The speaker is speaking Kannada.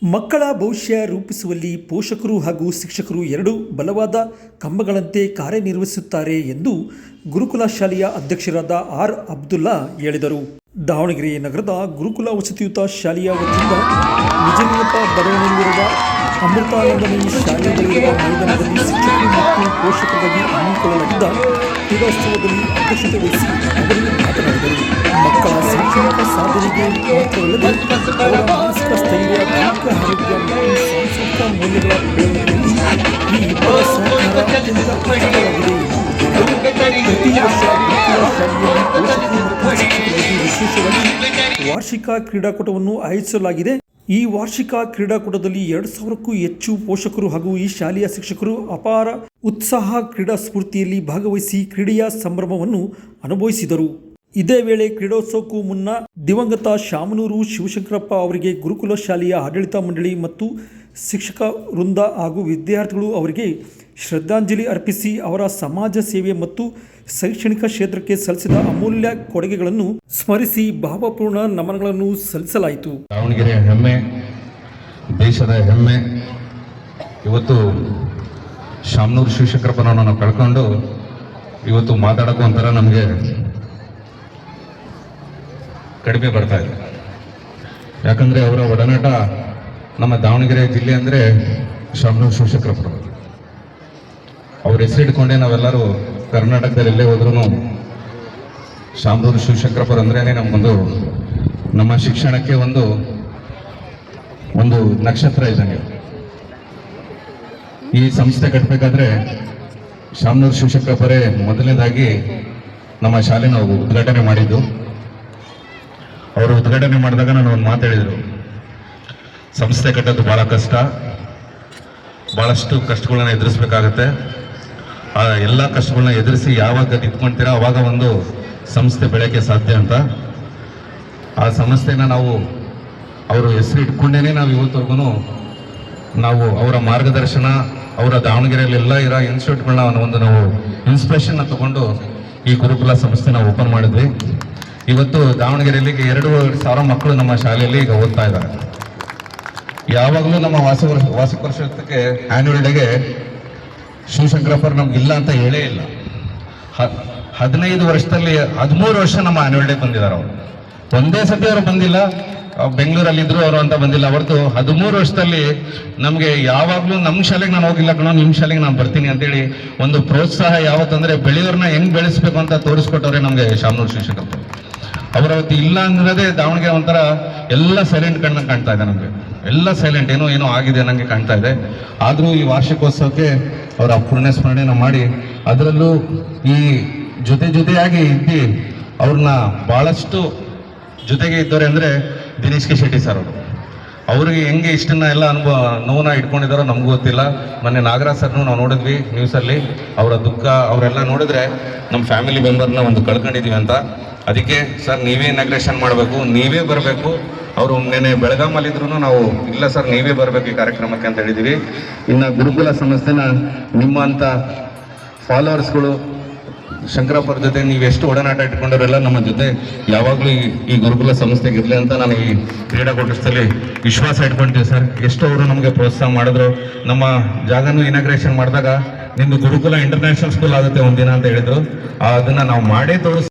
ಮಕ್ಕಳ ಭವಿಷ್ಯ ರೂಪಿಸುವಲ್ಲಿ ಪೋಷಕರು ಹಾಗೂ ಶಿಕ್ಷಕರು ಎರಡೂ ಬಲವಾದ ಕಂಬಗಳಂತೆ ಕಾರ್ಯನಿರ್ವಹಿಸುತ್ತಾರೆ ಎಂದು ಗುರುಕುಲ ಶಾಲೆಯ ಅಧ್ಯಕ್ಷರಾದ ಆರ್ ಅಬ್ದುಲ್ಲಾ ಹೇಳಿದರು. ದಾವಣಗೆರೆ ನಗರದ ಗುರುಕುಲ ವಸತಿಯುತ ಶಾಲೆಯ ವತಿಯಿಂದ ನಿಜಲಿಂಗಪ್ಪ ಬಡಾವಣೆಯಲ್ಲಿರುವ ಅಮೃತಾನಂದಮಯಿ ಶಾಲೆಯಲ್ಲಿರುವ ಮೈದಾನದಲ್ಲಿ ಶಿಕ್ಷಕರು ಮತ್ತು ಪೋಷಕರಿಗಾಗಿ ಹಮ್ಮಿಕೊಳ್ಳಲಾಗಿದ್ದ ಕ್ರೀಡೋತ್ಸವದಲ್ಲಿ ಅಧ್ಯಕ್ಷತೆ ವಹಿಸಿ ಅವರು ಮಾತನಾಡಿದರು. ಮಕ್ಕಳ ಶೈಕ್ಷಣಿಕ ಸಾಧನೆಗೆ ಮಾತ್ರವಲ್ಲದೆ ಅವರ ಮಾನಸಿಕ ಸ್ಥೈರ್ಯ, ದೈಹಿಕ ಆರೋಗ್ಯ ಮತ್ತು ಸಾಂಸ್ಕೃತಿಕ ಮೌಲ್ಯಗಳ ಬೆಳವಣಿಗೆಯಲ್ಲಿ ಈ ಇಬ್ಬರ ಸಹಕಾರ ಅತ್ಯಂತ ಪ್ರಮುಖವಾಗಿದೆ. ಪ್ರತಿ ವರ್ಷ ಗುರುಕುಲ ಶಾಲೆಯಲ್ಲಿ ಪೋಷಕರು ಮತ್ತು ಶಿಕ್ಷಕರಿಗೆ ವಿಶೇಷವಾಗಿ ವಾರ್ಷಿಕ ಕ್ರೀಡಾಕೂಟವನ್ನು ಆಯೋಜಿಸಲಾಗಿದೆ. ಈ ವಾರ್ಷಿಕ ಕ್ರೀಡಾಕೂಟದಲ್ಲಿ 2000ಕ್ಕೂ ಹೆಚ್ಚು ಪೋಷಕರು ಹಾಗೂ ಈ ಶಾಲೆಯ ಶಿಕ್ಷಕರು ಅಪಾರ ಉತ್ಸಾಹ ಕ್ರೀಡಾ ಸ್ಫೂರ್ತಿಯಲ್ಲಿ ಭಾಗವಹಿಸಿ ಕ್ರೀಡೆಯ ಸಂಭ್ರಮವನ್ನು ಅನುಭವಿಸಿದರು. ಇದೇ ವೇಳೆ ಕ್ರೀಡೋತ್ಸವಕ್ಕೂ ಮುನ್ನ ದಿವಂಗತ ಶಾಮನೂರು ಶಿವಶಂಕರಪ್ಪ ಅವರಿಗೆ ಗುರುಕುಲ ಶಾಲೆಯ ಆಡಳಿತ ಮಂಡಳಿ ಮತ್ತು ಶಿಕ್ಷಕ ವೃಂದ ಹಾಗೂ ವಿದ್ಯಾರ್ಥಿಗಳು ಅವರಿಗೆ ಶ್ರದ್ಧಾಂಜಲಿ ಅರ್ಪಿಸಿ ಅವರ ಸಮಾಜ ಸೇವೆ ಮತ್ತು ಶೈಕ್ಷಣಿಕ ಕ್ಷೇತ್ರಕ್ಕೆ ಸಲ್ಲಿಸಿದ ಅಮೂಲ್ಯ ಕೊಡುಗೆಗಳನ್ನು ಸ್ಮರಿಸಿ ಭಾವಪೂರ್ಣ ನಮನಗಳನ್ನು ಸಲ್ಲಿಸಲಾಯಿತು. ದಾವಣಗೆರೆಯ ಹೆಮ್ಮೆ, ದೇಶದ ಹೆಮ್ಮೆ. ಇವತ್ತು ಶಾಮನೂರು ಶಿವಶಂಕರಪ್ಪನನ್ನು ನಾವು ಕಳ್ಕೊಂಡು ಇವತ್ತು ಮಾತಾಡೋಕ್ಕೂ ಒಂಥರ ನಮಗೆ ಕಡಿಮೆ ಬರ್ತಾ ಇದೆ. ಯಾಕಂದರೆ ಅವರ ಒಡನಾಟ ನಮ್ಮ ದಾವಣಗೆರೆ ಜಿಲ್ಲೆ ಅಂದರೆ ಶಾಮನೂರು ಶಿವಶಂಕರಪ್ಪರು. ಅವ್ರ ಹೆಸರಿಟ್ಕೊಂಡೆ ನಾವೆಲ್ಲರೂ ಕರ್ನಾಟಕದಲ್ಲಿ ಎಲ್ಲೇ ಹೋದ್ರೂ ಶಾಮನೂರು ಶಿವಶಂಕರಪ್ಪರು ಅಂದ್ರೇ ನಮಗೊಂದು ನಮ್ಮ ಶಿಕ್ಷಣಕ್ಕೆ ಒಂದು ನಕ್ಷತ್ರ ಇದ್ದಂಗೆ. ಈ ಸಂಸ್ಥೆ ಕಟ್ಟಬೇಕಾದ್ರೆ ಶಾಮನೂರು ಶಿವಶಂಕರಪ್ಪರೇ ಮೊದಲನೇದಾಗಿ ನಮ್ಮ ಶಾಲೆ ನಾವು ಉದ್ಘಾಟನೆ ಮಾಡಿದ್ದು. ಅವರು ಉದ್ಘಾಟನೆ ಮಾಡಿದಾಗ ನಾನು ಒಂದು ಮಾತು ಹೇಳಿದರು, ಸಂಸ್ಥೆ ಕಟ್ಟೋದು ಭಾಳ ಕಷ್ಟ, ಭಾಳಷ್ಟು ಕಷ್ಟಗಳನ್ನ ಎದುರಿಸ್ಬೇಕಾಗತ್ತೆ. ಆ ಎಲ್ಲ ಕಷ್ಟಗಳನ್ನ ಎದುರಿಸಿ ಯಾವಾಗ ನಿಂತ್ಕೊಳ್ತೀರಾ ಅವಾಗ ಒಂದು ಸಂಸ್ಥೆ ಬೆಳೆಯೋಕ್ಕೆ ಸಾಧ್ಯ ಅಂತ. ಆ ಸಂಸ್ಥೆನ ನಾವು ಅವರು ಹೆಸರು ಇಟ್ಕೊಂಡೇ ನಾವು ಇವತ್ತವರೆಗೂ ನಾವು ಅವರ ಮಾರ್ಗದರ್ಶನ, ಅವರ ದಾವಣಗೆರೆಯಲ್ಲೆಲ್ಲ ಇರೋ ಇನ್ಸ್ಟಿಟ್ಯೂಟ್ಗಳನ್ನ ನಾವು ಇನ್ಸ್ಪಿರೇಷನ್ನ ತಗೊಂಡು ಈ ಗುರುಕುಲ ಸಂಸ್ಥೆನ ಓಪನ್ ಮಾಡಿದ್ವಿ. ಇವತ್ತು ದಾವಣಗೆರೆಯಲ್ಲಿ 2,000 ಮಕ್ಕಳು ನಮ್ಮ ಶಾಲೆಯಲ್ಲಿ ಈಗ ಓದ್ತಾ ಇದ್ದಾರೆ. ಯಾವಾಗಲೂ ನಮ್ಮ ವಾರ್ಷಿಕ ವರ್ಷಕ್ಕೆ ಆ್ಯನ್ಯುವಲ್ ಡೇಗೆ ಶಿವಶಂಕರಪ್ಪರು ನಮ್ಗಿಲ್ಲ ಅಂತ ಹೇಳೇ ಇಲ್ಲ. 15 ವರ್ಷದಲ್ಲಿ 13 ವರ್ಷ ನಮ್ಮ ಆ್ಯನ್ಯುವಲ್ ಡೇ ಬಂದಿದ್ದಾರೆ. ಅವರು ಒಂದೇ ಸತಿ ಅವರು ಬಂದಿಲ್ಲ, ಬೆಂಗಳೂರಲ್ಲಿದ್ದರು ಅವರು ಅಂತ ಬಂದಿಲ್ಲ. ಹೊರತು 13 ವರ್ಷದಲ್ಲಿ ನಮಗೆ ಯಾವಾಗಲೂ ನಮ್ಮ ಶಾಲೆಗೆ ನಾನು ಹೋಗಿಲ್ಲ ಕಣೋ, ನಿಮ್ಮ ಶಾಲೆಗೆ ನಾನು ಬರ್ತೀನಿ ಅಂತೇಳಿ ಒಂದು ಪ್ರೋತ್ಸಾಹ ಯಾವತ್ತಂದರೆ ಬೆಳೆಯೋರನ್ನ ಹೆಂಗೆ ಬೆಳೆಸ್ಬೇಕು ಅಂತ ತೋರಿಸ್ಕೊಟ್ಟವ್ರೆ ನಮಗೆ ಶಾಮನೂರು ಶಿವಶಂಕರಪ್ಪ. ಅವರವತ್ತು ಇಲ್ಲ ಅನ್ನೋದೇ ದಾವಣಗೆರೆ ಒಂಥರ ಎಲ್ಲ ಸೈಲೆಂಟ್ ಕಣ್ಣಂಗೆ ಕಾಣ್ತಾ ಇದೆ. ನಮಗೆ ಎಲ್ಲ ಸೈಲೆಂಟ್, ಏನೋ ಆಗಿದೆ ಅನ್ನಂಗೆ ಕಾಣ್ತಾ ಇದೆ. ಆದರೂ ಈ ವಾರ್ಷಿಕೋತ್ಸವಕ್ಕೆ ಅವರ ಪುಣ್ಯಸ್ಮರಣೆನ ಮಾಡಿ ಅದರಲ್ಲೂ ಈ ಜೊತೆಯಾಗಿ ಇದ್ದು ಅವ್ರನ್ನ ಭಾಳಷ್ಟು ಜೊತೆಗೆ ಇದ್ದವ್ರೆ ಅಂದರೆ ದಿನೇಶ್ ಕೆ ಶೆಟ್ಟಿ ಸರ್ ಅವರು. ಅವ್ರಿಗೆ ಹೆಂಗೆ ಇಷ್ಟನ್ನ ಎಲ್ಲ ನೋವನ್ನ ಇಟ್ಕೊಂಡಿದ್ದಾರೋ ನಮಗೂ ಗೊತ್ತಿಲ್ಲ. ಮೊನ್ನೆ ನಾಗರಾಜ್ ಸರ್ನು ನಾವು ನೋಡಿದ್ವಿ ನ್ಯೂಸಲ್ಲಿ. ಅವರ ದುಃಖ ಅವರೆಲ್ಲ ನೋಡಿದ್ರೆ ನಮ್ಮ ಫ್ಯಾಮಿಲಿ ಮೆಂಬರ್ನ ಒಂದು ಕಳ್ಕೊಂಡಿದ್ದೀವಿ ಅಂತ. ಅದಕ್ಕೆ ಸರ್ ನೀವೇ ಇನಾಗ್ರೇಷನ್ ಮಾಡಬೇಕು, ನೀವೇ ಬರಬೇಕು. ಅವರು ನೆನೆ ಬೆಳಗಾಮಲ್ಲಿದ್ರು ನಾವು ಇಲ್ಲ ಸರ್ ನೀವೇ ಬರಬೇಕು ಈ ಕಾರ್ಯಕ್ರಮಕ್ಕೆ ಅಂತ ಹೇಳಿದ್ದೀವಿ. ಇನ್ನು ಗುರುಕುಲ ಸಂಸ್ಥೆನ ನಿಮ್ಮಂಥ ಫಾಲೋವರ್ಸ್ಗಳು ಶಂಕರಪ್ಪರ ಜೊತೆ ನೀವೆಷ್ಟು ಒಡನಾಟ ಇಟ್ಕೊಂಡವರೆಲ್ಲ ನಮ್ಮ ಜೊತೆ ಯಾವಾಗಲೂ ಈ ಗುರುಕುಲ ಸಂಸ್ಥೆಗೆ ಇರಲಿ ಅಂತ ನಾನು ಈ ಕ್ರೀಡಾಕೂಟದಲ್ಲಿ ವಿಶ್ವಾಸ ಇಟ್ಕೊಳ್ತೀವಿ ಸರ್. ಎಷ್ಟು ಅವರು ನಮಗೆ ಪ್ರೋತ್ಸಾಹ ಮಾಡಿದ್ರು. ನಮ್ಮ ಜಾಗನೂ ಇನಾಗ್ರೇಷನ್ ಮಾಡಿದಾಗ ನಿಮ್ಮದು ಗುರುಕುಲ ಇಂಟರ್ನ್ಯಾಷನಲ್ ಸ್ಕೂಲ್ ಆಗುತ್ತೆ ಒಂದಿನ ಅಂತ ಹೇಳಿದ್ರು. ಅದನ್ನು ನಾವು ಮಾಡೇ ತೋರಿಸ್